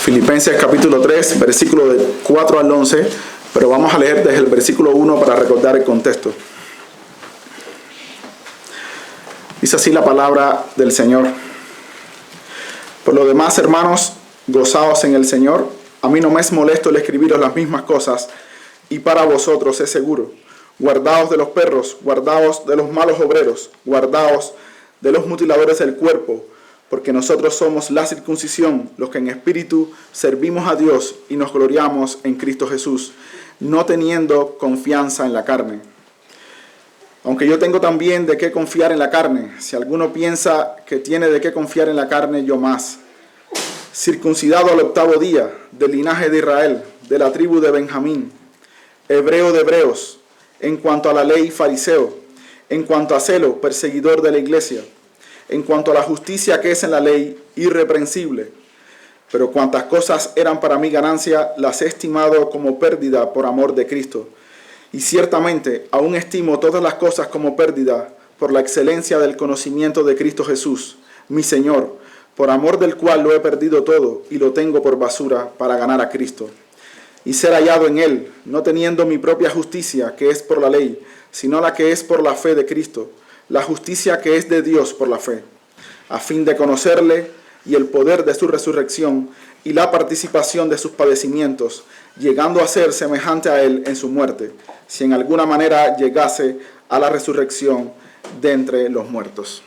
Filipenses capítulo 3, versículo del 4 al 11, pero vamos a leer desde el versículo 1 para recordar el contexto. Dice así la palabra del Señor. Por lo demás, hermanos, gozaos en el Señor. A mí no me es molesto el escribiros las mismas cosas, y para vosotros es seguro. Guardaos de los perros, guardaos de los malos obreros, guardaos de los mutiladores del cuerpo, porque nosotros somos la circuncisión, los que en espíritu servimos a Dios y nos gloriamos en Cristo Jesús, no teniendo confianza en la carne. Aunque yo tengo también de qué confiar en la carne, si alguno piensa que tiene de qué confiar en la carne, yo más. Circuncidado al 8º día, del linaje de Israel, de la tribu de Benjamín, hebreo de hebreos, en cuanto a la ley, fariseo, en cuanto a celo, perseguidor de la iglesia, en cuanto a la justicia que es en la ley, irreprensible. Pero cuantas cosas eran para mí ganancia, las he estimado como pérdida por amor de Cristo. Y ciertamente aún estimo todas las cosas como pérdida por la excelencia del conocimiento de Cristo Jesús, mi Señor, por amor del cual lo he perdido todo y lo tengo por basura para ganar a Cristo. Y ser hallado en Él, no teniendo mi propia justicia, que es por la ley, sino la que es por la fe de Cristo, la justicia que es de Dios por la fe, a fin de conocerle y el poder de su resurrección y la participación de sus padecimientos, llegando a ser semejante a Él en su muerte, si en alguna manera llegase a la resurrección de entre los muertos.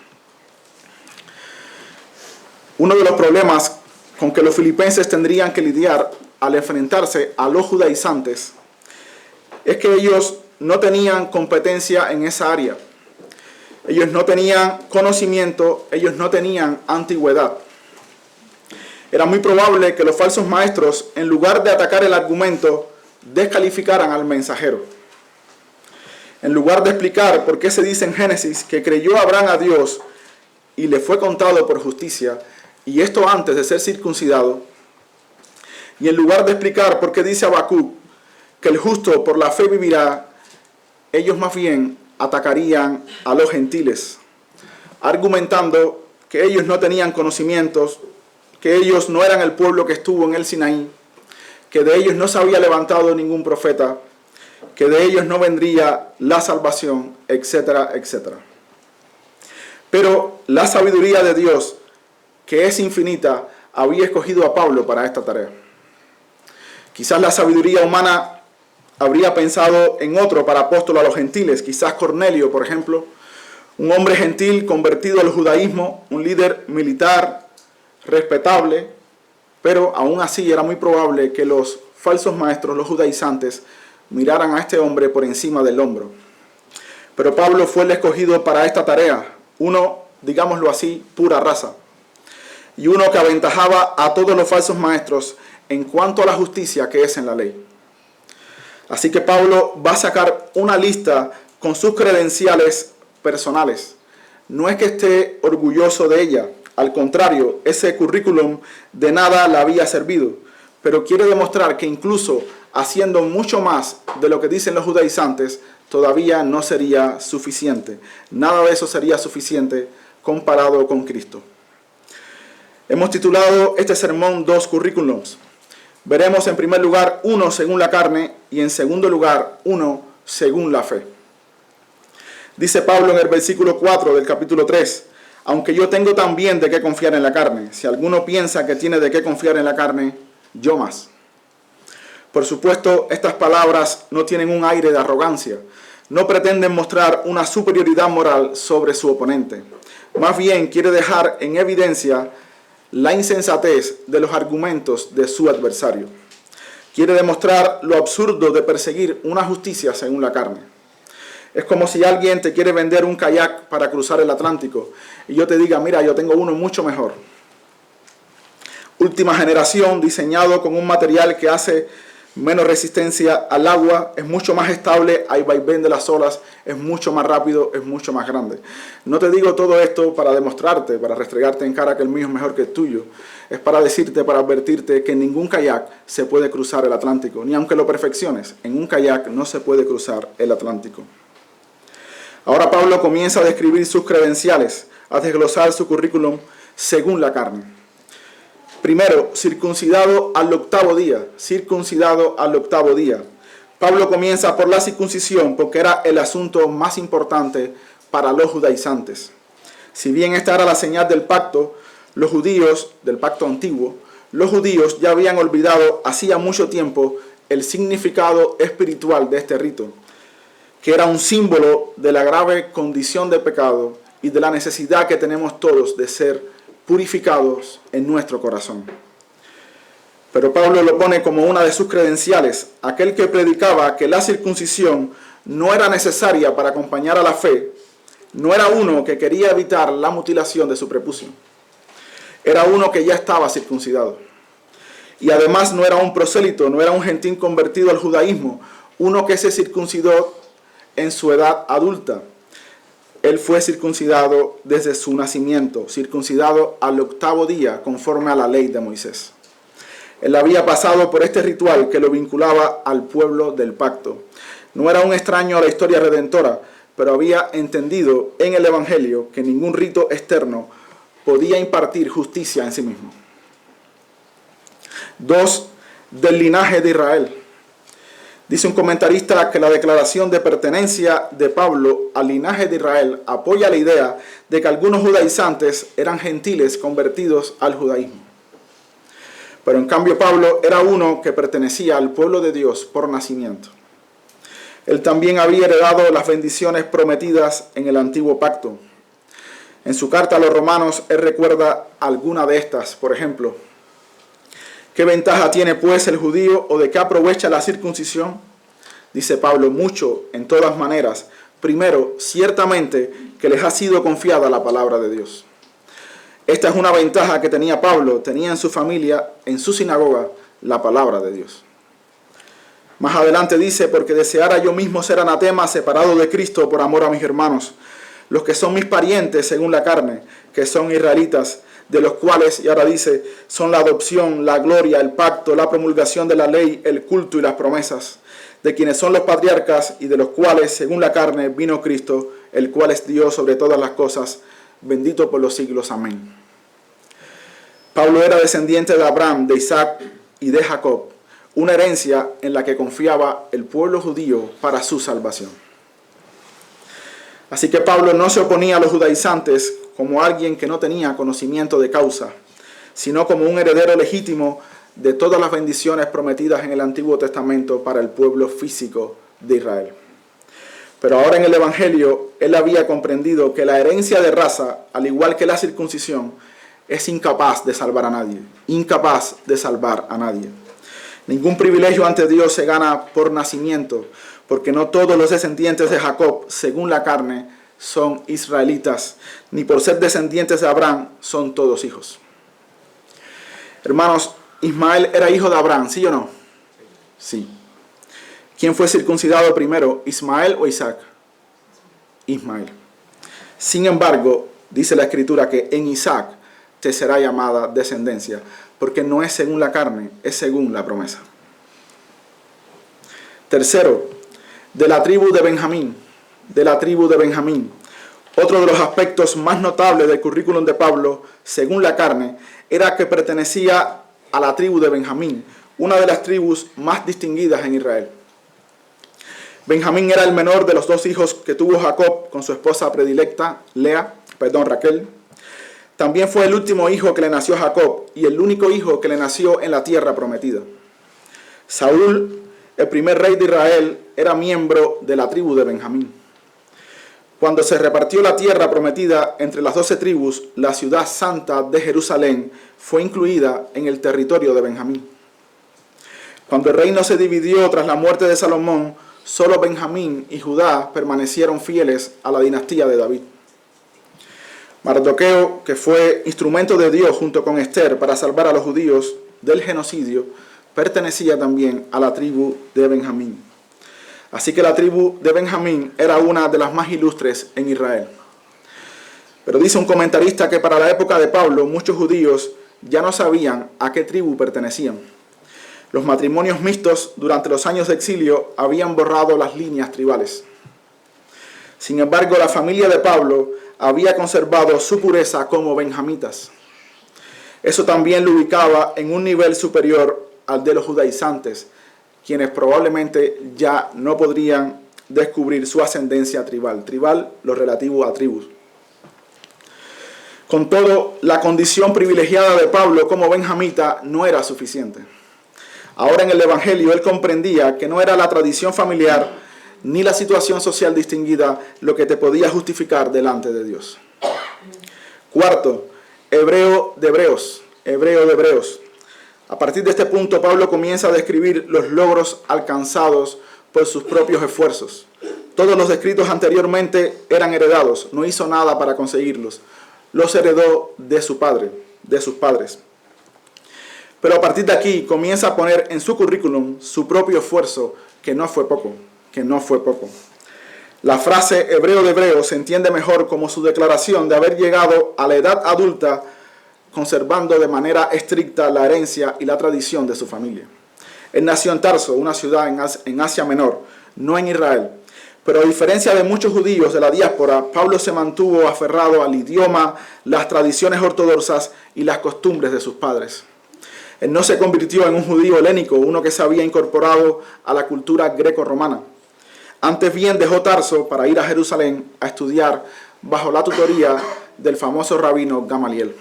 Uno de los problemas con que los filipenses tendrían que lidiar al enfrentarse a los judaizantes es que ellos no tenían competencia en esa área. Ellos no tenían conocimiento, ellos no tenían antigüedad. Era muy probable que los falsos maestros, en lugar de atacar el argumento, descalificaran al mensajero. En lugar de explicar por qué se dice en Génesis que creyó Abraham a Dios y le fue contado por justicia, y esto antes de ser circuncidado, y en lugar de explicar por qué dice Habacuc que el justo por la fe vivirá, ellos más bien atacarían a los gentiles, argumentando que ellos no tenían conocimientos, que ellos no eran el pueblo que estuvo en el Sinaí, que de ellos no se había levantado ningún profeta, que de ellos no vendría la salvación, etcétera, etcétera. Pero la sabiduría de Dios, que es infinita, había escogido a Pablo para esta tarea. Quizás la sabiduría humana habría pensado en otro para apóstol a los gentiles, quizás Cornelio, por ejemplo, un hombre gentil convertido al judaísmo, un líder militar respetable, pero aún así era muy probable que los falsos maestros, los judaizantes, miraran a este hombre por encima del hombro. Pero Pablo fue el escogido para esta tarea, uno, digámoslo así, pura raza, y uno que aventajaba a todos los falsos maestros en cuanto a la justicia que es en la ley. Así que Pablo va a sacar una lista con sus credenciales personales. No es que esté orgulloso de ella, al contrario, ese currículum de nada le había servido, pero quiere demostrar que incluso haciendo mucho más de lo que dicen los judaizantes, todavía no sería suficiente. Nada de eso sería suficiente comparado con Cristo. Hemos titulado este sermón 2 currículums. Veremos en primer lugar uno según la carne y en segundo lugar uno según la fe. Dice Pablo en el versículo 4 del capítulo 3, aunque yo tengo también de qué confiar en la carne. Si alguno piensa que tiene de qué confiar en la carne, yo más. Por supuesto, estas palabras no tienen un aire de arrogancia. No pretenden mostrar una superioridad moral sobre su oponente. Más bien quiere dejar en evidencia la insensatez de los argumentos de su adversario. Quiere demostrar lo absurdo de perseguir una justicia según la carne. Es como si alguien te quiere vender un kayak para cruzar el Atlántico y yo te diga, mira, yo tengo uno mucho mejor. Última generación, diseñado con un material que hace menos resistencia al agua, es mucho más estable, hay vaivén de las olas, es mucho más rápido, es mucho más grande. No te digo todo esto para demostrarte, para restregarte en cara que el mío es mejor que el tuyo. Es para decirte, para advertirte que en ningún kayak se puede cruzar el Atlántico, ni aunque lo perfecciones, en un kayak no se puede cruzar el Atlántico. Ahora Pablo comienza a describir sus credenciales, a desglosar su currículum según la carne. Primero, circuncidado al octavo día, circuncidado al octavo día. Pablo comienza por la circuncisión porque era el asunto más importante para los judaizantes. Si bien esta era la señal del pacto, los judíos, del pacto antiguo, los judíos ya habían olvidado hacía mucho tiempo el significado espiritual de este rito, que era un símbolo de la grave condición de pecado y de la necesidad que tenemos todos de ser purificados en nuestro corazón. Pero Pablo lo pone como una de sus credenciales, aquel que predicaba que la circuncisión no era necesaria para acompañar a la fe, no era uno que quería evitar la mutilación de su prepucio, era uno que ya estaba circuncidado. Y además no era un prosélito, no era un gentil convertido al judaísmo, uno que se circuncidó en su edad adulta. Él fue circuncidado desde su nacimiento, circuncidado al octavo día conforme a la ley de Moisés. Él había pasado por este ritual que lo vinculaba al pueblo del pacto. No era un extraño a la historia redentora, pero había entendido en el Evangelio que ningún rito externo podía impartir justicia en sí mismo. 2. Del linaje de Israel. Dice un comentarista que la declaración de pertenencia de Pablo al linaje de Israel apoya la idea de que algunos judaizantes eran gentiles convertidos al judaísmo. Pero en cambio Pablo era uno que pertenecía al pueblo de Dios por nacimiento. Él también había heredado las bendiciones prometidas en el antiguo pacto. En su carta a los romanos él recuerda alguna de estas, por ejemplo: ¿qué ventaja tiene pues el judío o de qué aprovecha la circuncisión? Dice Pablo: mucho, en todas maneras. Primero, ciertamente que les ha sido confiada la palabra de Dios. Esta es una ventaja que tenía Pablo, tenía en su familia, en su sinagoga, la palabra de Dios. Más adelante dice: porque deseara yo mismo ser anatema, separado de Cristo por amor a mis hermanos, los que son mis parientes según la carne, que son israelitas, de los cuales, y ahora dice, son la adopción, la gloria, el pacto, la promulgación de la ley, el culto y las promesas, de quienes son los patriarcas y de los cuales, según la carne, vino Cristo, el cual es Dios sobre todas las cosas, bendito por los siglos. Amén. Pablo era descendiente de Abraham, de Isaac y de Jacob, una herencia en la que confiaba el pueblo judío para su salvación. Así que Pablo no se oponía a los judaizantes como alguien que no tenía conocimiento de causa, sino como un heredero legítimo de todas las bendiciones prometidas en el Antiguo Testamento para el pueblo físico de Israel. Pero ahora en el Evangelio, él había comprendido que la herencia de raza, al igual que la circuncisión, es incapaz de salvar a nadie. Incapaz de salvar a nadie. Ningún privilegio ante Dios se gana por nacimiento, porque no todos los descendientes de Jacob, según la carne, son israelitas, ni por ser descendientes de Abraham son todos hijos. Hermanos, Ismael era hijo de Abraham, ¿sí o no? Sí. ¿Quién fue circuncidado primero, Ismael o Isaac? Ismael. Sin embargo, dice la Escritura que en Isaac te será llamada descendencia, porque no es según la carne, es según la promesa. Tercero, de la tribu de Benjamín. De la tribu de Benjamín. Otro de los aspectos más notables del currículum de Pablo, según la carne, era que pertenecía a la tribu de Benjamín, una de las tribus más distinguidas en Israel. Benjamín era el menor de los dos hijos que tuvo Jacob con su esposa predilecta, Raquel. También fue el último hijo que le nació a Jacob y el único hijo que le nació en la tierra prometida. Saúl, el primer rey de Israel, era miembro de la tribu de Benjamín. Cuando se repartió la tierra prometida entre las 12 tribus, la ciudad santa de Jerusalén fue incluida en el territorio de Benjamín. Cuando el reino se dividió tras la muerte de Salomón, solo Benjamín y Judá permanecieron fieles a la dinastía de David. Mardoqueo, que fue instrumento de Dios junto con Esther para salvar a los judíos del genocidio, pertenecía también a la tribu de Benjamín. Así que la tribu de Benjamín era una de las más ilustres en Israel. Pero dice un comentarista que para la época de Pablo, muchos judíos ya no sabían a qué tribu pertenecían. Los matrimonios mixtos durante los años de exilio habían borrado las líneas tribales. Sin embargo, la familia de Pablo había conservado su pureza como benjamitas. Eso también lo ubicaba en un nivel superior al de los judaizantes, quienes probablemente ya no podrían descubrir su ascendencia tribal. Tribal, lo relativo a tribus. Con todo, la condición privilegiada de Pablo como benjamita no era suficiente. Ahora en el Evangelio él comprendía que no era la tradición familiar ni la situación social distinguida lo que te podía justificar delante de Dios. Cuarto, hebreo de hebreos. A partir de este punto, Pablo comienza a describir los logros alcanzados por sus propios esfuerzos. Todos los descritos anteriormente eran heredados, no hizo nada para conseguirlos. Los heredó de su padre, de sus padres. Pero a partir de aquí comienza a poner en su currículum su propio esfuerzo, que no fue poco. La frase hebreo de hebreos se entiende mejor como su declaración de haber llegado a la edad adulta conservando de manera estricta la herencia y la tradición de su familia. Él nació en Tarso, una ciudad en Asia Menor, no en Israel. Pero a diferencia de muchos judíos de la diáspora, Pablo se mantuvo aferrado al idioma, las tradiciones ortodoxas y las costumbres de sus padres. Él no se convirtió en un judío helénico, uno que se había incorporado a la cultura greco-romana. Antes bien dejó Tarso para ir a Jerusalén a estudiar bajo la tutoría del famoso rabino Gamaliel.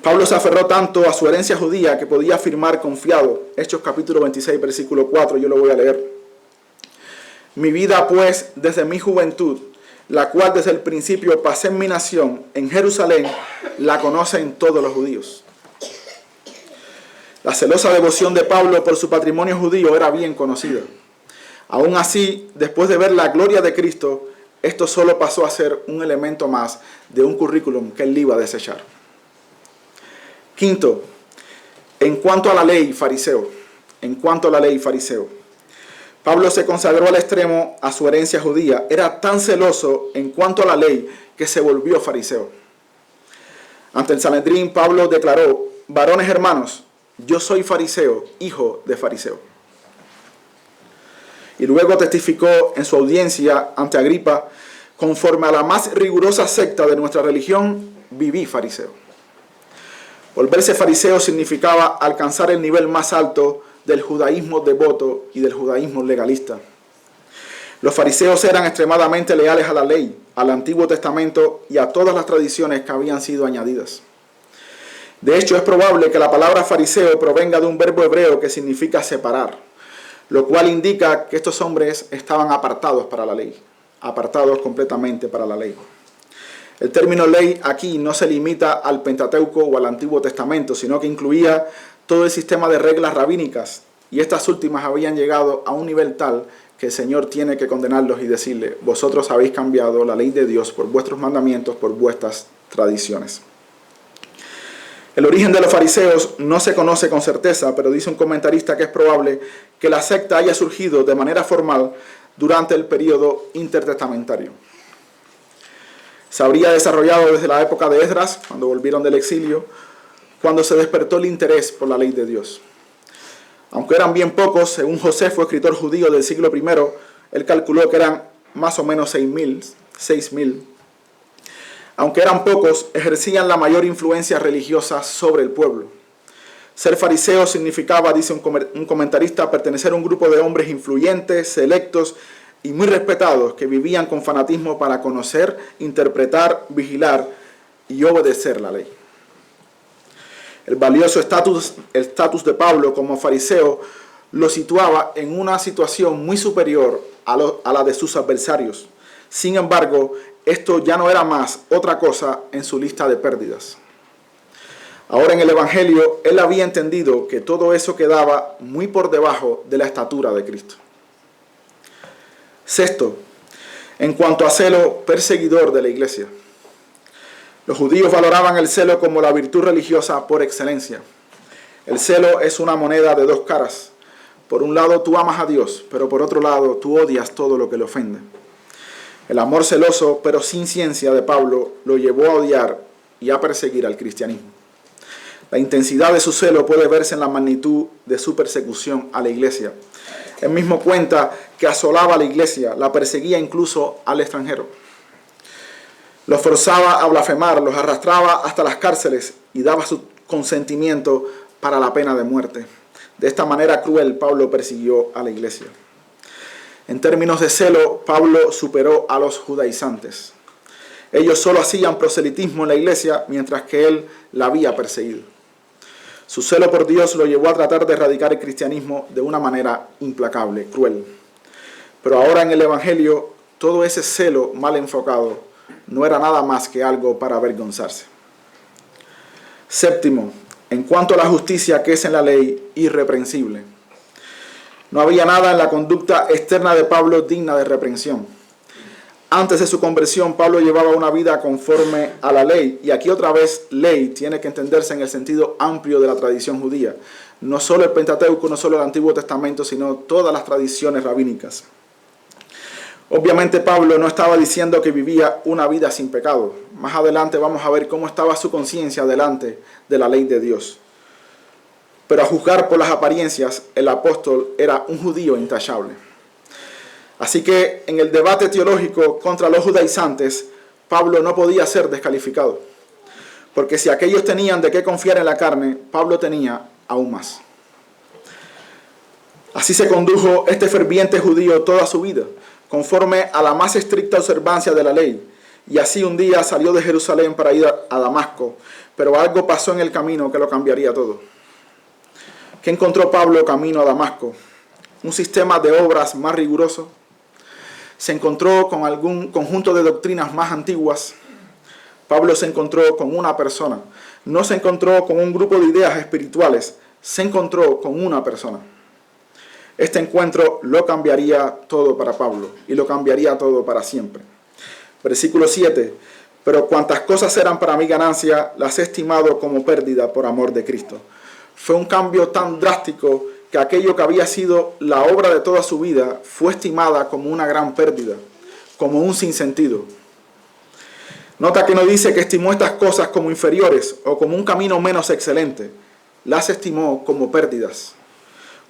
Pablo se aferró tanto a su herencia judía que podía afirmar confiado, Hechos capítulo 26, versículo 4, yo lo voy a leer. Mi vida pues desde mi juventud, la cual desde el principio pasé en mi nación, en Jerusalén, la conocen todos los judíos. La celosa devoción de Pablo por su patrimonio judío era bien conocida. Aún así, después de ver la gloria de Cristo, esto solo pasó a ser un elemento más de un currículum que él iba a desechar. Quinto, en cuanto a la ley, fariseo. Pablo se consagró al extremo a su herencia judía. Era tan celoso en cuanto a la ley que se volvió fariseo. Ante el Sanedrín, Pablo declaró: varones hermanos, yo soy fariseo, hijo de fariseo. Y luego testificó en su audiencia ante Agripa: conforme a la más rigurosa secta de nuestra religión, viví fariseo. Volverse fariseo significaba alcanzar el nivel más alto del judaísmo devoto y del judaísmo legalista. Los fariseos eran extremadamente leales a la ley, al Antiguo Testamento y a todas las tradiciones que habían sido añadidas. De hecho, es probable que la palabra fariseo provenga de un verbo hebreo que significa separar, lo cual indica que estos hombres estaban apartados para la ley, apartados completamente para la ley. El término ley aquí no se limita al Pentateuco o al Antiguo Testamento, sino que incluía todo el sistema de reglas rabínicas, y estas últimas habían llegado a un nivel tal que el Señor tiene que condenarlos y decirle: vosotros habéis cambiado la ley de Dios por vuestros mandamientos, por vuestras tradiciones. El origen de los fariseos no se conoce con certeza, pero dice un comentarista que es probable que la secta haya surgido de manera formal durante el periodo intertestamentario. Se habría desarrollado desde la época de Esdras, cuando volvieron del exilio, cuando se despertó el interés por la ley de Dios. Aunque eran bien pocos, según Josefo, escritor judío del siglo I, él calculó que eran más o menos 6.000. Aunque eran pocos, ejercían la mayor influencia religiosa sobre el pueblo. Ser fariseo significaba, dice un comentarista, pertenecer a un grupo de hombres influyentes, selectos y muy respetados que vivían con fanatismo para conocer, interpretar, vigilar y obedecer la ley. El valioso estatus de Pablo como fariseo lo situaba en una situación muy superior a la de sus adversarios. Sin embargo, esto ya no era más otra cosa en su lista de pérdidas. Ahora en el Evangelio, él había entendido que todo eso quedaba muy por debajo de la estatura de Cristo. Sexto, en cuanto a celo, perseguidor de la iglesia. Los judíos valoraban el celo como la virtud religiosa por excelencia. El celo es una moneda de dos caras. Por un lado tú amas a Dios, pero por otro lado tú odias todo lo que le ofende. El amor celoso, pero sin ciencia, de Pablo lo llevó a odiar y a perseguir al cristianismo. La intensidad de su celo puede verse en la magnitud de su persecución a la iglesia. Él mismo cuenta que asolaba a la iglesia, la perseguía incluso al extranjero. Los forzaba a blasfemar, los arrastraba hasta las cárceles y daba su consentimiento para la pena de muerte. De esta manera cruel, Pablo persiguió a la iglesia. En términos de celo, Pablo superó a los judaizantes. Ellos solo hacían proselitismo en la iglesia, mientras que él la había perseguido. Su celo por Dios lo llevó a tratar de erradicar el cristianismo de una manera implacable, cruel. Pero ahora en el Evangelio, todo ese celo mal enfocado no era nada más que algo para avergonzarse. Séptimo, en cuanto a la justicia que es en la ley, irreprensible. No había nada en la conducta externa de Pablo digna de reprensión. Antes de su conversión, Pablo llevaba una vida conforme a la ley. Y aquí otra vez, ley tiene que entenderse en el sentido amplio de la tradición judía. No solo el Pentateuco, no solo el Antiguo Testamento, sino todas las tradiciones rabínicas. Obviamente Pablo no estaba diciendo que vivía una vida sin pecado. Más adelante vamos a ver cómo estaba su conciencia delante de la ley de Dios. Pero a juzgar por las apariencias, el apóstol era un judío intachable. Así que en el debate teológico contra los judaizantes, Pablo no podía ser descalificado. Porque si aquellos tenían de qué confiar en la carne, Pablo tenía aún más. Así se condujo este ferviente judío toda su vida, conforme a la más estricta observancia de la ley. Y así un día salió de Jerusalén para ir a Damasco, pero algo pasó en el camino que lo cambiaría todo. ¿Qué encontró Pablo camino a Damasco? ¿Un sistema de obras más riguroso? ¿Se encontró con algún conjunto de doctrinas más antiguas? Pablo se encontró con una persona. No se encontró con un grupo de ideas espirituales. Se encontró con una persona. Este encuentro lo cambiaría todo para Pablo y lo cambiaría todo para siempre. Versículo 7. Pero cuantas cosas eran para mi ganancia, las he estimado como pérdida por amor de Cristo. Fue un cambio tan drástico que aquello que había sido la obra de toda su vida fue estimada como una gran pérdida, como un sinsentido. Nota que no dice que estimó estas cosas como inferiores o como un camino menos excelente. Las estimó como pérdidas,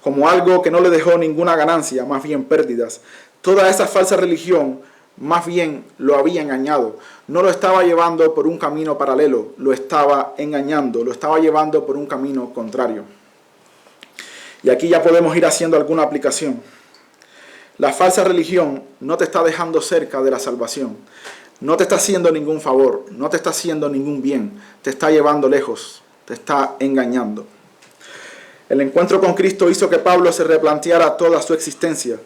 como algo que no le dejó ninguna ganancia, más bien pérdidas. Toda esa falsa religión más bien lo había engañado. No lo estaba llevando por un camino paralelo, lo estaba engañando, lo estaba llevando por un camino contrario. Y aquí ya podemos ir haciendo alguna aplicación. La falsa religión no te está dejando cerca de la salvación. No te está haciendo ningún favor, no te está haciendo ningún bien. Te está llevando lejos, te está engañando. El encuentro con Cristo hizo que Pablo se replanteara toda su existencia.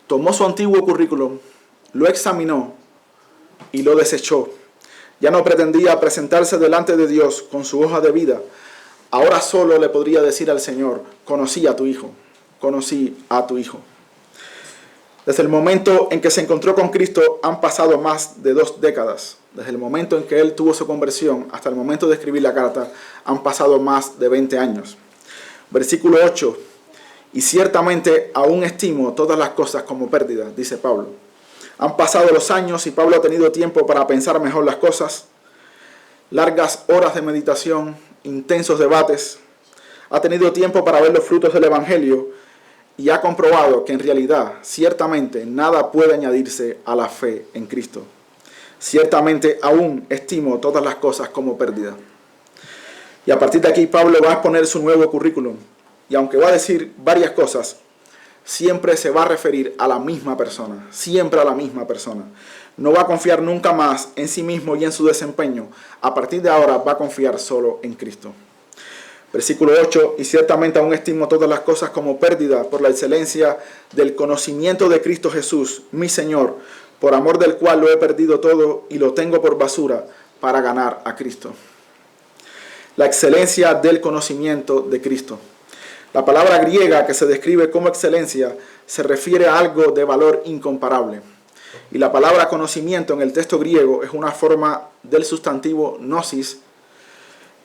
Tomó su antiguo currículum, lo examinó y lo desechó. Ya no pretendía presentarse delante de Dios con su hoja de vida. Ahora solo le podría decir al Señor: conocí a tu hijo, conocí a tu hijo. Desde el momento en que se encontró con Cristo han pasado más de 2 décadas. Desde el momento en que él tuvo su conversión hasta el momento de escribir la carta han pasado más de 20 años. Versículo 8. Y ciertamente aún estimo todas las cosas como pérdidas, dice Pablo. Han pasado los años y Pablo ha tenido tiempo para pensar mejor las cosas. Largas horas de meditación, intensos debates. Ha tenido tiempo para ver los frutos del Evangelio y ha comprobado que en realidad, ciertamente, nada puede añadirse a la fe en Cristo. Ciertamente aún estimo todas las cosas como pérdida. Y a partir de aquí Pablo va a exponer su nuevo currículum. Y aunque va a decir varias cosas, siempre se va a referir a la misma persona, siempre a la misma persona. No va a confiar nunca más en sí mismo y en su desempeño. A partir de ahora va a confiar solo en Cristo. Versículo 8, y ciertamente aún estimo todas las cosas como pérdida por la excelencia del conocimiento de Cristo Jesús, mi Señor, por amor del cual lo he perdido todo y lo tengo por basura para ganar a Cristo. La excelencia del conocimiento de Cristo. La palabra griega que se describe como excelencia se refiere a algo de valor incomparable. Y la palabra conocimiento en el texto griego es una forma del sustantivo gnosis,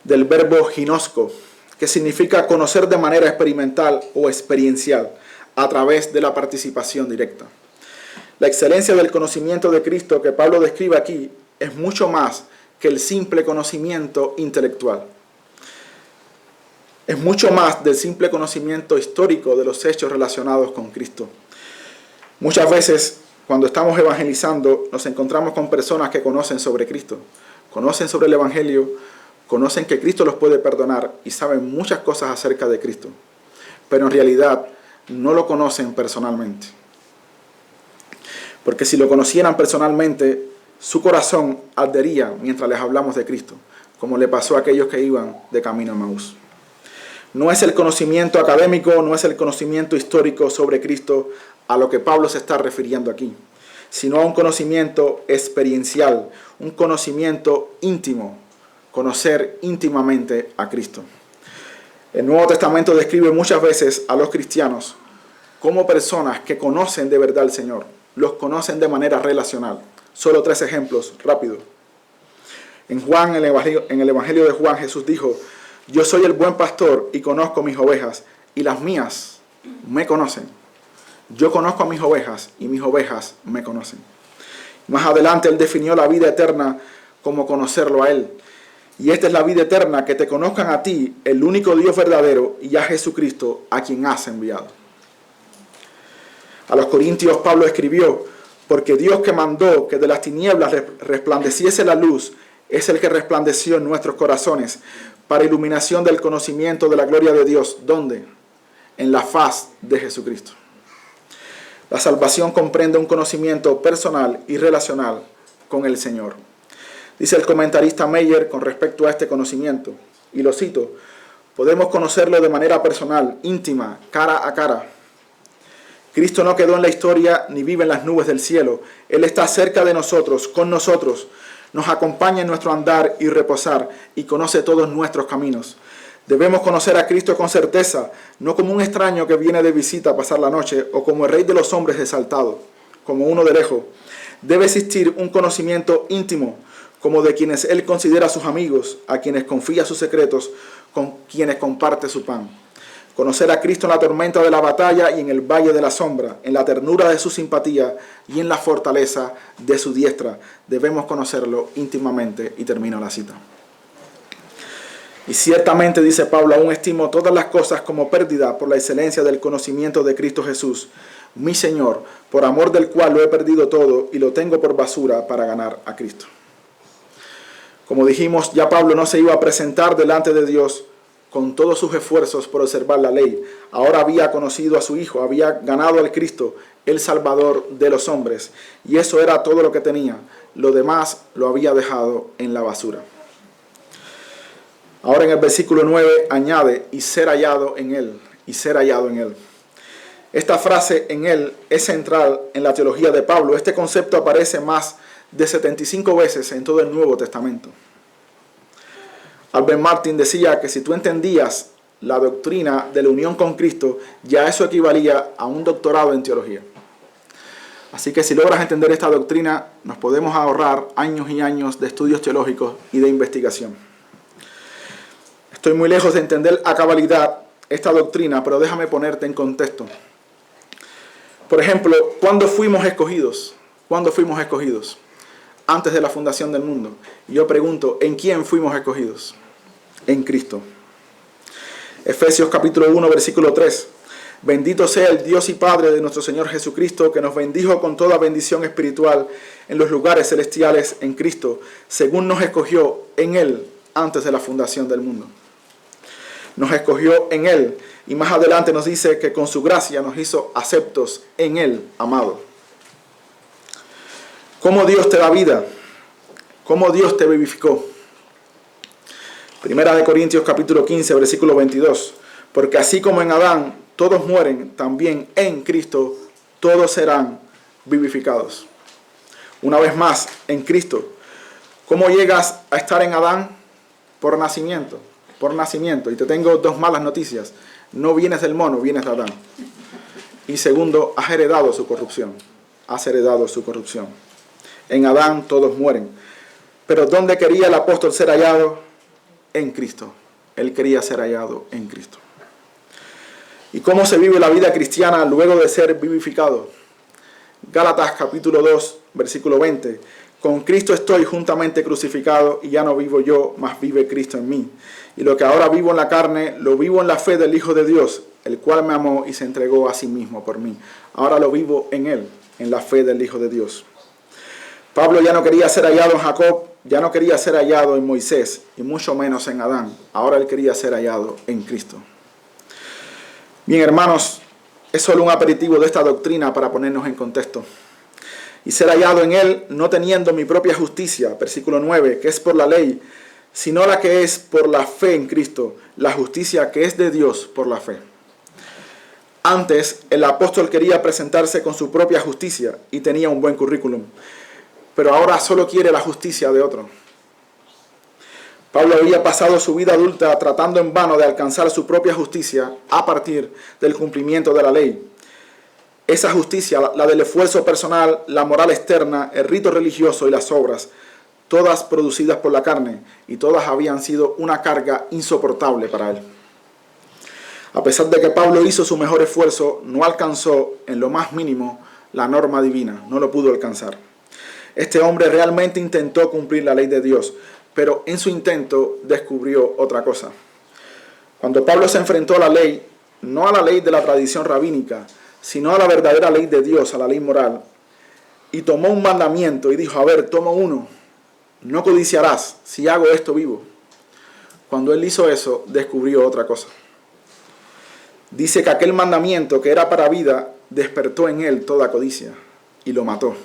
del verbo ginosko, que significa conocer de manera experimental o experiencial, a través de la participación directa. La excelencia del conocimiento de Cristo que Pablo describe aquí es mucho más que el simple conocimiento intelectual. Es mucho más del simple conocimiento histórico de los hechos relacionados con Cristo. Muchas veces cuando estamos evangelizando, nos encontramos con personas que conocen sobre Cristo, conocen sobre el Evangelio, conocen que Cristo los puede perdonar y saben muchas cosas acerca de Cristo, pero en realidad no lo conocen personalmente. Porque si lo conocieran personalmente, su corazón ardería mientras les hablamos de Cristo, como le pasó a aquellos que iban de camino a Emaús. No es el conocimiento académico, no es el conocimiento histórico sobre Cristo a lo que Pablo se está refiriendo aquí, sino a un conocimiento experiencial, un conocimiento íntimo, conocer íntimamente a Cristo. El Nuevo Testamento describe muchas veces a los cristianos como personas que conocen de verdad al Señor, los conocen de manera relacional. Solo 3 ejemplos, rápido. En el Evangelio de Juan, Jesús dijo: yo soy el buen pastor y conozco mis ovejas, y las mías me conocen. Yo conozco a mis ovejas y mis ovejas me conocen. Más adelante Él definió la vida eterna como conocerlo a Él. Y esta es la vida eterna, que te conozcan a ti, el único Dios verdadero, y a Jesucristo, a quien has enviado. A los Corintios Pablo escribió: porque Dios, que mandó que de las tinieblas resplandeciese la luz, es el que resplandeció en nuestros corazones para iluminación del conocimiento de la gloria de Dios. ¿Dónde? En la faz de Jesucristo. La salvación comprende un conocimiento personal y relacional con el Señor. Dice el comentarista Meyer con respecto a este conocimiento, y lo cito: podemos conocerlo de manera personal, íntima, cara a cara. Cristo no quedó en la historia ni vive en las nubes del cielo. Él está cerca de nosotros, con nosotros. Nos acompaña en nuestro andar y reposar y conoce todos nuestros caminos. Debemos conocer a Cristo con certeza, no como un extraño que viene de visita a pasar la noche o como el rey de los hombres exaltado, como uno de lejos. Debe existir un conocimiento íntimo, como de quienes Él considera sus amigos, a quienes confía sus secretos, con quienes comparte su pan. Conocer a Cristo en la tormenta de la batalla y en el valle de la sombra, en la ternura de su simpatía y en la fortaleza de su diestra. Debemos conocerlo íntimamente. Y termino la cita. Y ciertamente, dice Pablo, aún estimo todas las cosas como pérdida por la excelencia del conocimiento de Cristo Jesús, mi Señor, por amor del cual lo he perdido todo y lo tengo por basura para ganar a Cristo. Como dijimos, ya Pablo no se iba a presentar delante de Dios con todos sus esfuerzos por observar la ley. Ahora había conocido a su Hijo, había ganado al Cristo, el Salvador de los hombres. Y eso era todo lo que tenía. Lo demás lo había dejado en la basura. Ahora en el versículo 9 añade: y ser hallado en Él, y ser hallado en Él. Esta frase, en Él, es central en la teología de Pablo. Este concepto aparece más de 75 veces en todo el Nuevo Testamento. Albert Martin decía que si tú entendías la doctrina de la unión con Cristo, ya eso equivalía a un doctorado en teología. Así que si logras entender esta doctrina, nos podemos ahorrar años y años de estudios teológicos y de investigación. Estoy muy lejos de entender a cabalidad esta doctrina, pero déjame ponerte en contexto. Por ejemplo, ¿cuándo fuimos escogidos? ¿Cuándo fuimos escogidos? Antes de la fundación del mundo. Y yo pregunto, ¿en quién fuimos escogidos? En Cristo. Efesios capítulo 1, versículo 3. Bendito sea el Dios y Padre de nuestro Señor Jesucristo, que nos bendijo con toda bendición espiritual en los lugares celestiales en Cristo, según nos escogió en Él antes de la fundación del mundo. Nos escogió en Él, y más adelante nos dice que con su gracia nos hizo aceptos en Él, amado. ¿Cómo Dios te da vida? ¿Cómo Dios te vivificó? Primera de Corintios capítulo 15, versículo 22. Porque así como en Adán todos mueren, también en Cristo todos serán vivificados. Una vez más, en Cristo. ¿Cómo llegas a estar en Adán? Por nacimiento. Por nacimiento. Y te tengo 2 malas noticias. No vienes del mono, vienes de Adán. Y segundo, has heredado su corrupción. Has heredado su corrupción. En Adán todos mueren. Pero ¿dónde quería el apóstol ser hallado? En Cristo. Él quería ser hallado en Cristo. ¿Y cómo se vive la vida cristiana luego de ser vivificado? Gálatas capítulo 2, versículo 20. Con Cristo estoy juntamente crucificado y ya no vivo yo, mas vive Cristo en mí. Y lo que ahora vivo en la carne, lo vivo en la fe del Hijo de Dios, el cual me amó y se entregó a sí mismo por mí. Ahora lo vivo en Él. en la fe del Hijo de Dios. Pablo ya no quería ser hallado en Jacob, ya no quería ser hallado en Moisés, y mucho menos en Adán. Ahora él quería ser hallado en Cristo. Bien, hermanos, es solo un aperitivo de esta doctrina para ponernos en contexto. Y ser hallado en él, no teniendo mi propia justicia, versículo 9, que es por la ley, sino la que es por la fe en Cristo, la justicia que es de Dios por la fe. Antes, el apóstol quería presentarse con su propia justicia y tenía un buen currículum, pero ahora solo quiere la justicia de otro. Pablo había pasado su vida adulta tratando en vano de alcanzar su propia justicia a partir del cumplimiento de la ley. Esa justicia, la del esfuerzo personal, la moral externa, el rito religioso y las obras, todas producidas por la carne, y todas habían sido una carga insoportable para él. A pesar de que Pablo hizo su mejor esfuerzo, no alcanzó en lo más mínimo la norma divina, no lo pudo alcanzar. Este hombre realmente intentó cumplir la ley de Dios, pero en su intento descubrió otra cosa. Cuando Pablo se enfrentó a la ley, no a la ley de la tradición rabínica, sino a la verdadera ley de Dios, a la ley moral, y tomó un mandamiento y dijo, a ver, tomo uno, no codiciarás, si hago esto vivo. Cuando él hizo eso, descubrió otra cosa. Dice que aquel mandamiento que era para vida, despertó en él toda codicia y lo mató.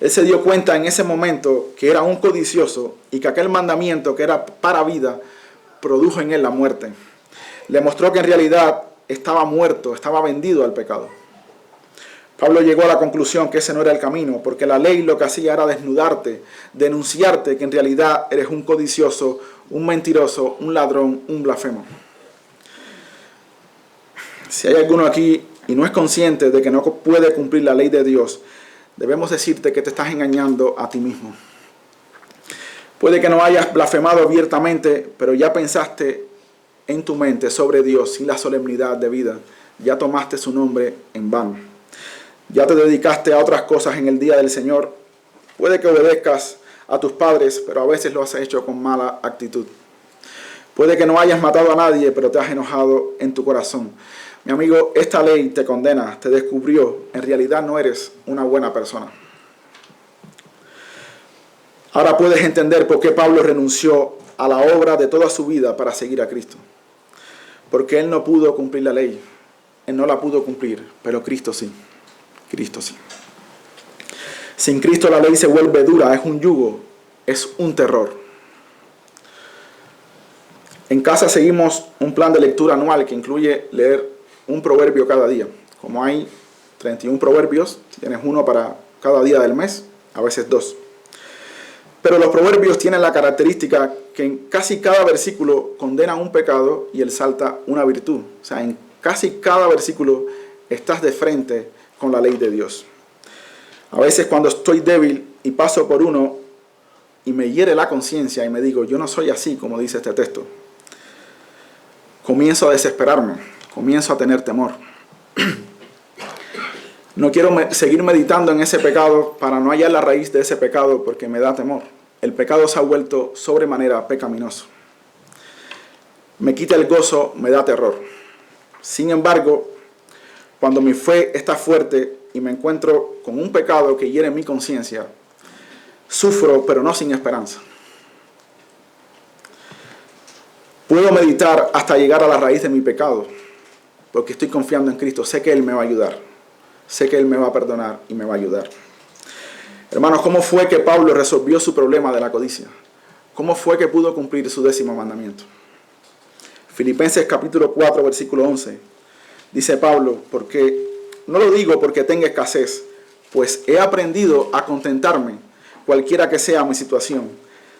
Él se dio cuenta en ese momento que era un codicioso y que aquel mandamiento que era para vida, produjo en él la muerte. Le mostró que en realidad estaba muerto, estaba vendido al pecado. Pablo llegó a la conclusión que ese no era el camino, porque la ley lo que hacía era desnudarte, denunciarte que en realidad eres un codicioso, un mentiroso, un ladrón, un blasfemo. Si hay alguno aquí y no es consciente de que no puede cumplir la ley de Dios, debemos decirte que te estás engañando a ti mismo. Puede que no hayas blasfemado abiertamente, pero ya pensaste en tu mente sobre Dios sin la solemnidad de vida. Ya tomaste su nombre en vano. Ya te dedicaste a otras cosas en el día del Señor. Puede que obedezcas a tus padres, pero a veces lo has hecho con mala actitud. Puede que no hayas matado a nadie, pero te has enojado en tu corazón. Mi amigo, esta ley te condena, te descubrió. En realidad no eres una buena persona. Ahora puedes entender por qué Pablo renunció a la obra de toda su vida para seguir a Cristo. Porque él no pudo cumplir la ley. Él no la pudo cumplir, pero Cristo sí. Cristo sí. Sin Cristo la ley se vuelve dura, es un yugo, es un terror. En casa seguimos un plan de lectura anual que incluye leer un proverbio cada día. Como hay 31 proverbios, tienes uno para cada día del mes, a veces 2. Pero los proverbios tienen la característica que en casi cada versículo condena un pecado y exalta una virtud. O sea, en casi cada versículo estás de frente con la ley de Dios. A veces cuando estoy débil y paso por uno y me hiere la conciencia y me digo, yo no soy así como dice este texto, comienzo a desesperarme, comienzo a tener temor. No quiero seguir meditando en ese pecado para no hallar la raíz de ese pecado porque me da temor. El pecado se ha vuelto sobremanera pecaminoso. Me quita el gozo, me da terror. Sin embargo, cuando mi fe está fuerte y me encuentro con un pecado que hiere mi conciencia, sufro, pero no sin esperanza. Puedo meditar hasta llegar a la raíz de mi pecado, porque estoy confiando en Cristo. Sé que Él me va a ayudar. Sé que Él me va a perdonar y me va a ayudar. Hermanos, ¿cómo fue que Pablo resolvió su problema de la codicia? ¿Cómo fue que pudo cumplir su 10º mandamiento? Filipenses capítulo 4, versículo 11. Dice Pablo, porque no lo digo porque tenga escasez, pues he aprendido a contentarme, cualquiera que sea mi situación.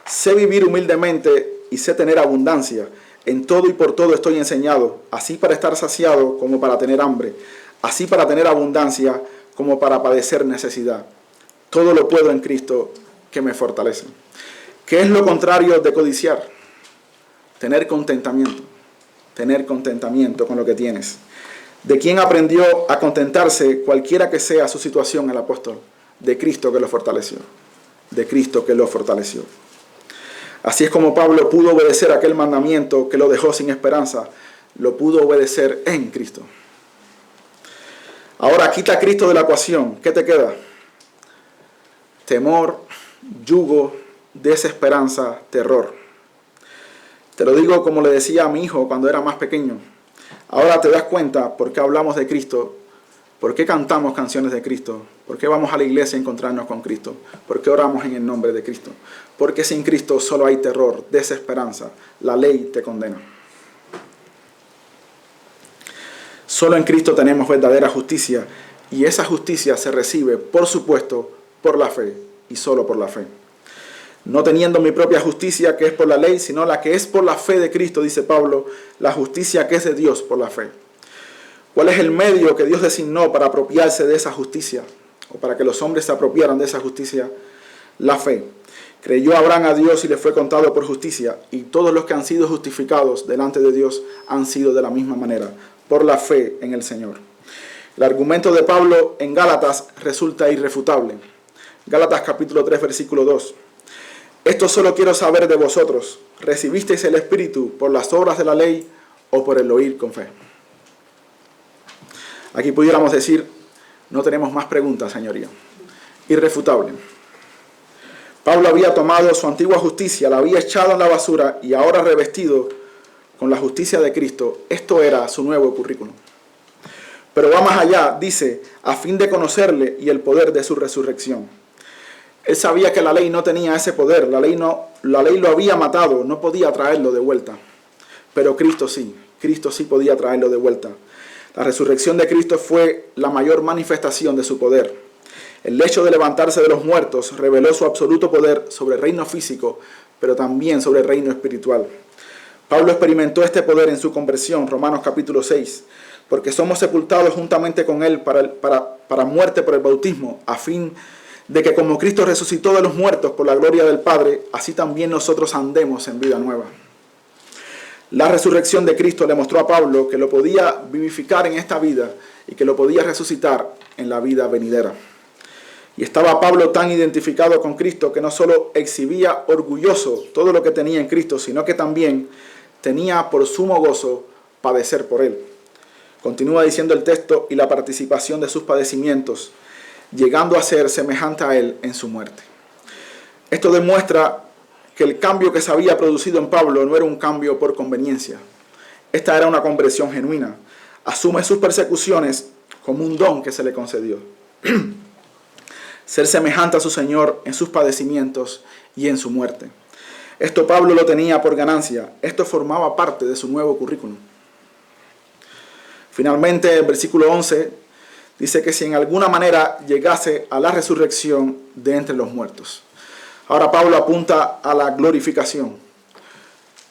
Sé vivir humildemente y sé tener abundancia. En todo y por todo estoy enseñado, así para estar saciado como para tener hambre, así para tener abundancia como para padecer necesidad. Todo lo puedo en Cristo que me fortalece. ¿Qué es lo contrario de codiciar? Tener contentamiento con lo que tienes. ¿De quién aprendió a contentarse cualquiera que sea su situación el apóstol? De Cristo que lo fortaleció. De Cristo que lo fortaleció. Así es como Pablo pudo obedecer aquel mandamiento que lo dejó sin esperanza. Lo pudo obedecer en Cristo. Ahora quita a Cristo de la ecuación. ¿Qué te queda? Temor, yugo, desesperanza, terror. Te lo digo como le decía a mi hijo cuando era más pequeño. Ahora te das cuenta por qué hablamos de Cristo, por qué cantamos canciones de Cristo, por qué vamos a la iglesia a encontrarnos con Cristo, por qué oramos en el nombre de Cristo. Porque sin Cristo solo hay terror, desesperanza. La ley te condena. Solo en Cristo tenemos verdadera justicia, y esa justicia se recibe, por supuesto, por la fe, y solo por la fe. No teniendo mi propia justicia, que es por la ley, sino la que es por la fe de Cristo, dice Pablo, la justicia que es de Dios por la fe. ¿Cuál es el medio que Dios designó para apropiarse de esa justicia? O para que los hombres se apropiaran de esa justicia. La fe. Creyó Abraham a Dios y le fue contado por justicia, y todos los que han sido justificados delante de Dios han sido de la misma manera, por la fe en el Señor. El argumento de Pablo en Gálatas resulta irrefutable. Gálatas capítulo 3, versículo 2. Esto solo quiero saber de vosotros. ¿Recibisteis el Espíritu por las obras de la ley o por el oír con fe? Aquí pudiéramos decir, no tenemos más preguntas, señoría. Irrefutable. Pablo había tomado su antigua justicia, la había echado en la basura y ahora revestido con la justicia de Cristo. Esto era su nuevo currículum. Pero va más allá, dice, a fin de conocerle y el poder de su resurrección. Él sabía que la ley no tenía ese poder, la ley lo había matado, no podía traerlo de vuelta. Pero Cristo sí podía traerlo de vuelta. La resurrección de Cristo fue la mayor manifestación de su poder. El hecho de levantarse de los muertos reveló su absoluto poder sobre el reino físico, pero también sobre el reino espiritual. Pablo experimentó este poder en su conversión, Romanos capítulo 6, porque somos sepultados juntamente con él para muerte por el bautismo, a fin de que como Cristo resucitó de los muertos por la gloria del Padre, así también nosotros andemos en vida nueva. La resurrección de Cristo le mostró a Pablo que lo podía vivificar en esta vida y que lo podía resucitar en la vida venidera. Y estaba Pablo tan identificado con Cristo que no solo exhibía orgulloso todo lo que tenía en Cristo, sino que también tenía por sumo gozo padecer por él. Continúa diciendo el texto, y la participación de sus padecimientos, llegando a ser semejante a él en su muerte. Esto demuestra que el cambio que se había producido en Pablo no era un cambio por conveniencia. Esta era una conversión genuina. Asume sus persecuciones como un don que se le concedió. Ser semejante a su Señor en sus padecimientos y en su muerte. Esto Pablo lo tenía por ganancia. Esto formaba parte de su nuevo currículum. Finalmente, el versículo 11 dice que si en alguna manera llegase a la resurrección de entre los muertos. Ahora Pablo apunta a la glorificación.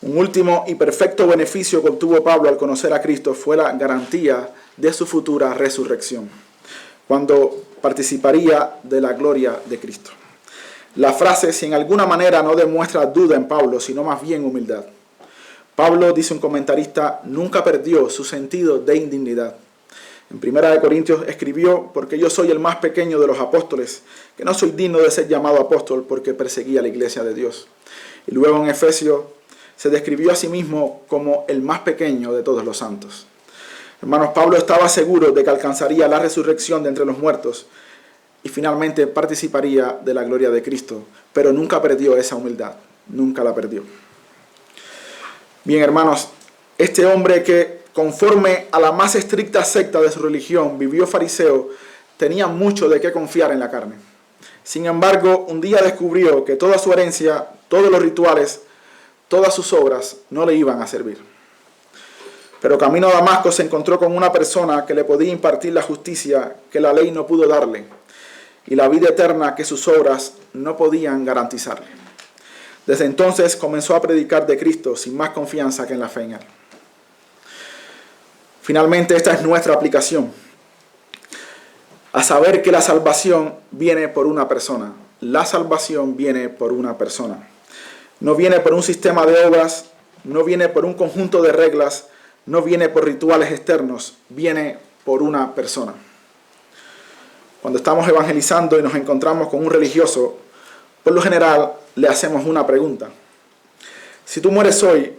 Un último y perfecto beneficio que obtuvo Pablo al conocer a Cristo fue la garantía de su futura resurrección, cuando participaría de la gloria de Cristo. La frase, si en alguna manera, no demuestra duda en Pablo, sino más bien humildad. Pablo, dice un comentarista, nunca perdió su sentido de indignidad. En 1 Corintios escribió, porque yo soy el más pequeño de los apóstoles, que no soy digno de ser llamado apóstol porque perseguía la iglesia de Dios. Y luego en Efesios se describió a sí mismo como el más pequeño de todos los santos. Hermanos, Pablo estaba seguro de que alcanzaría la resurrección de entre los muertos y finalmente participaría de la gloria de Cristo, pero nunca perdió esa humildad, nunca la perdió. Bien, hermanos, este hombre que conforme a la más estricta secta de su religión vivió fariseo, tenía mucho de qué confiar en la carne. Sin embargo, un día descubrió que toda su herencia, todos los rituales, todas sus obras no le iban a servir. Pero camino a Damasco se encontró con una persona que le podía impartir la justicia que la ley no pudo darle y la vida eterna que sus obras no podían garantizarle. Desde entonces comenzó a predicar de Cristo sin más confianza que en la fe en él. Finalmente, esta es nuestra aplicación. A saber que la salvación viene por una persona. La salvación viene por una persona. No viene por un sistema de obras, no viene por un conjunto de reglas, no viene por rituales externos, viene por una persona. Cuando estamos evangelizando y nos encontramos con un religioso, por lo general le hacemos una pregunta. Si tú mueres hoy,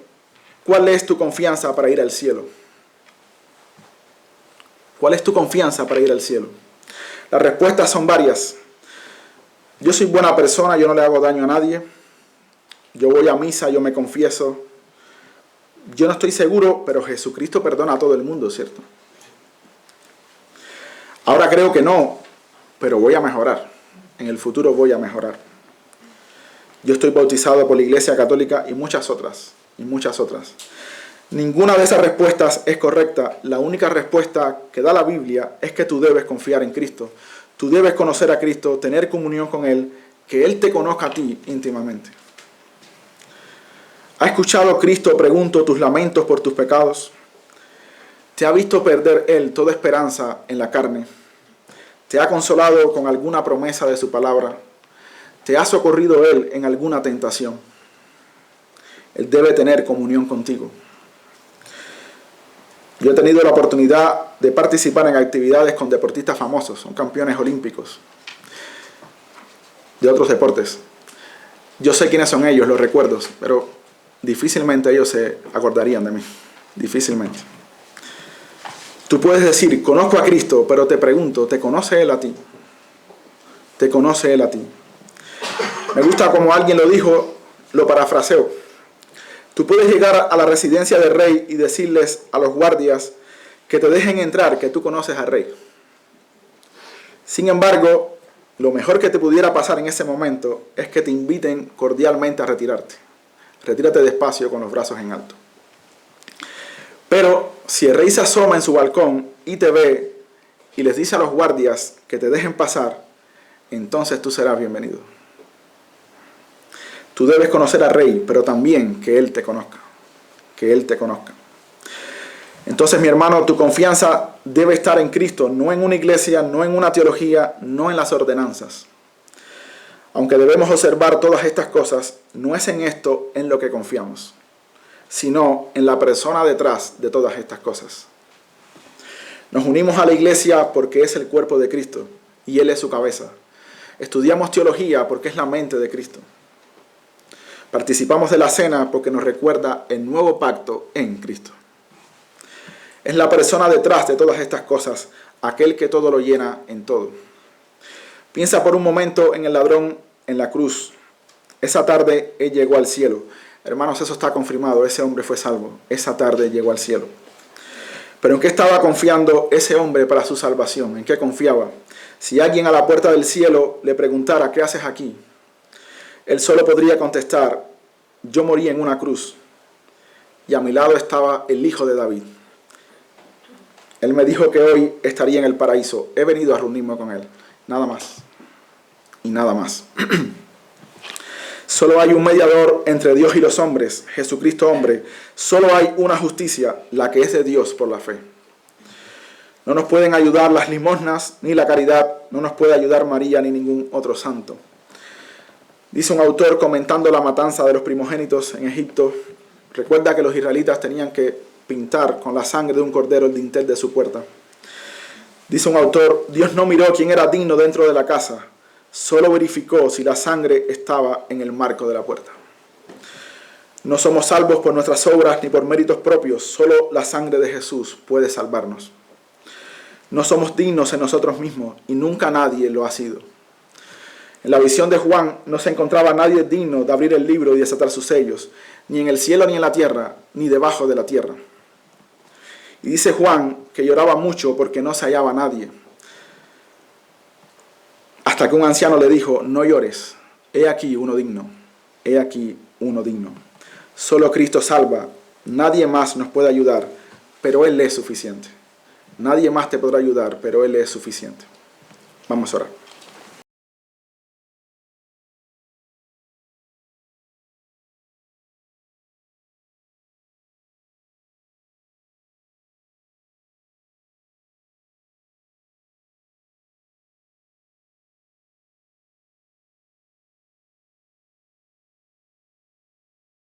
¿cuál es tu confianza para ir al cielo? ¿Cuál es tu confianza para ir al cielo? Las respuestas son varias. Yo soy buena persona, yo no le hago daño a nadie. Yo voy a misa, yo me confieso. Yo no estoy seguro, pero Jesucristo perdona a todo el mundo, ¿cierto? Ahora creo que no, pero voy a mejorar. En el futuro voy a mejorar. Yo estoy bautizado por la Iglesia Católica y muchas otras. Ninguna de esas respuestas es correcta. La única respuesta que da la Biblia es que tú debes confiar en Cristo. Tú debes conocer a Cristo, tener comunión con Él, que Él te conozca a ti íntimamente. ¿Ha escuchado Cristo, pregunto, tus lamentos por tus pecados? ¿Te ha visto perder Él toda esperanza en la carne? ¿Te ha consolado con alguna promesa de su palabra? ¿Te ha socorrido Él en alguna tentación? Él debe tener comunión contigo. Yo he tenido la oportunidad de participar en actividades con deportistas famosos, son campeones olímpicos de otros deportes. Yo sé quiénes son ellos, los recuerdo, pero difícilmente ellos se acordarían de mí, difícilmente. Tú puedes decir, conozco a Cristo, pero te pregunto, ¿te conoce Él a ti? ¿Te conoce Él a ti? Me gusta como alguien lo dijo, lo parafraseo. Tú puedes llegar a la residencia del rey y decirles a los guardias que te dejen entrar, que tú conoces al rey. Sin embargo, lo mejor que te pudiera pasar en ese momento es que te inviten cordialmente a retirarte. Retírate despacio con los brazos en alto. Pero si el rey se asoma en su balcón y te ve y les dice a los guardias que te dejen pasar, entonces tú serás bienvenido. Tú debes conocer al rey, pero también que Él te conozca. Que Él te conozca. Entonces, mi hermano, tu confianza debe estar en Cristo, no en una iglesia, no en una teología, no en las ordenanzas. Aunque debemos observar todas estas cosas, no es en esto en lo que confiamos, sino en la persona detrás de todas estas cosas. Nos unimos a la iglesia porque es el cuerpo de Cristo y Él es su cabeza. Estudiamos teología porque es la mente de Cristo. Participamos de la cena porque nos recuerda el nuevo pacto en Cristo. Es la persona detrás de todas estas cosas, aquel que todo lo llena en todo. Piensa por un momento en el ladrón en la cruz. Esa tarde Él llegó al cielo. Hermanos, eso está confirmado. Ese hombre fue salvo. Esa tarde llegó al cielo. Pero ¿en qué estaba confiando ese hombre para su salvación? ¿En qué confiaba? Si alguien a la puerta del cielo le preguntara, ¿qué haces aquí?, él solo podría contestar, yo morí en una cruz y a mi lado estaba el Hijo de David. Él me dijo que hoy estaría en el paraíso. He venido a reunirme con Él. Nada más. Y nada más. Solo hay un mediador entre Dios y los hombres, Jesucristo hombre. Solo hay una justicia, la que es de Dios por la fe. No nos pueden ayudar las limosnas ni la caridad. No nos puede ayudar María ni ningún otro santo. Dice un autor comentando la matanza de los primogénitos en Egipto, recuerda que los israelitas tenían que pintar con la sangre de un cordero el dintel de su puerta. Dice un autor, Dios no miró quién era digno dentro de la casa, solo verificó si la sangre estaba en el marco de la puerta. No somos salvos por nuestras obras ni por méritos propios, solo la sangre de Jesús puede salvarnos. No somos dignos en nosotros mismos y nunca nadie lo ha sido. En la visión de Juan no se encontraba nadie digno de abrir el libro y desatar sus sellos, ni en el cielo ni en la tierra, ni debajo de la tierra. Y dice Juan que lloraba mucho porque no se hallaba nadie. Hasta que un anciano le dijo, no llores, he aquí uno digno, he aquí uno digno. Solo Cristo salva, nadie más nos puede ayudar, pero Él es suficiente. Nadie más te podrá ayudar, pero Él es suficiente. Vamos a orar.